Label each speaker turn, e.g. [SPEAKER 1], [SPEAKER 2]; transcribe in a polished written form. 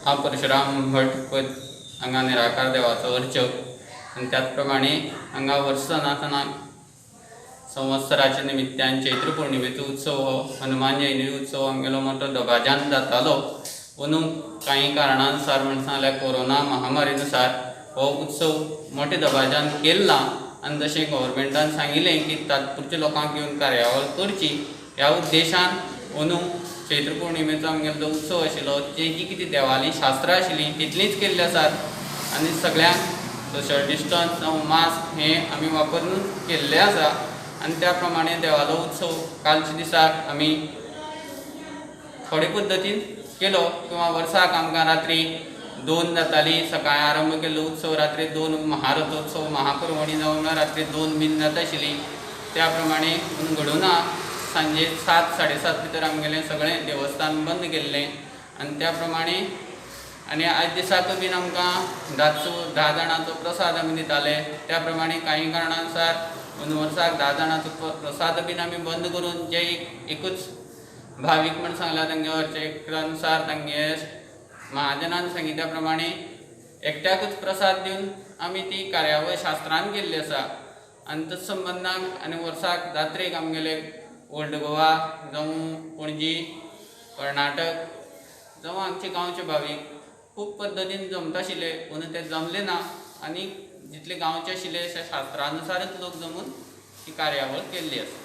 [SPEAKER 1] हा परशुराम भट पद हांगा निराकार देवाचो वर्चव आनी त्याच प्रमाणे हांगा वर्स नातना संवत्सराच्या निमित्तान चैत्र पौर्णिमेचो उत्सव हो हनुमान जयंती उत्सव आमगेलो मोठो दबाज्यान जातालो पूण काही कारणानुसार म्हण सांगल्यार कोरोना महामारीनुसार हो उत्सव मोठे दबाज्यान केल्ला आनी जशें गव्हर्मेंटान सांगिल्लें की तात्पुरत्या लोकांक येवन कार्यावळ करची ह्या उद्देशान अंदू चैत्र पौर्णिमेचो आमगेलो जो उत्सव आशिल्लो जी कितें देवाली शास्त्रां आशिल्लीं तितलींच केल्ली आसात आनी सगळ्यांक सोशल डिस्टन्स जावं मास्क हें आमी वापरून केल्लें आसा आनी त्या प्रमाणे देवालो उत्सव कालच्या दिसाक आमी थोडे पद्दतीन केलो किंवा वर्साक आमकां रात्री 2 जाताली सकाळी आरंभ केल्लो उत्सव रात्री 2 महारथोत्सव महापर्वणी जावन रात्री 2 बीन जाता आशिल्ली त्या प्रमाणे घडूना सांजे 7-7:30 भितर आमगेलें सगळें देवस्थान बंद केल्लें आनी त्या प्रमाणे आनी आयज दिसाक बीन आमकां 10 जाणांचो प्रसाद आमी दिताले त्या प्रमाणे काही कारणानुसार वर्साक 10 जाणांचो प्रसाद बीन आमी बंद करून जे एकूच भावीक म्हण सांगला तांगे अर्चकानुसार तांगे महाजनान सांगिल्ल्या प्रमाणे एकट्याकूच प्रसाद दिवन आमी ती कार्यावळ शास्त्रान केल्ली आसा आनी तत्स संबंदाक आनी वर्साक जात्रेक आमगेले ओल्ड गोवा जावं पणजी कर्नाटक जावं आमचे गांवचे भावीक खूब पद्दतीन जमता आशिल्ले पूण ते जमले ना आनी जितले गांवचे आशिल्ले शास्त्रानुसारच लोक जमून ही कार्यावळ केल्ली आसा.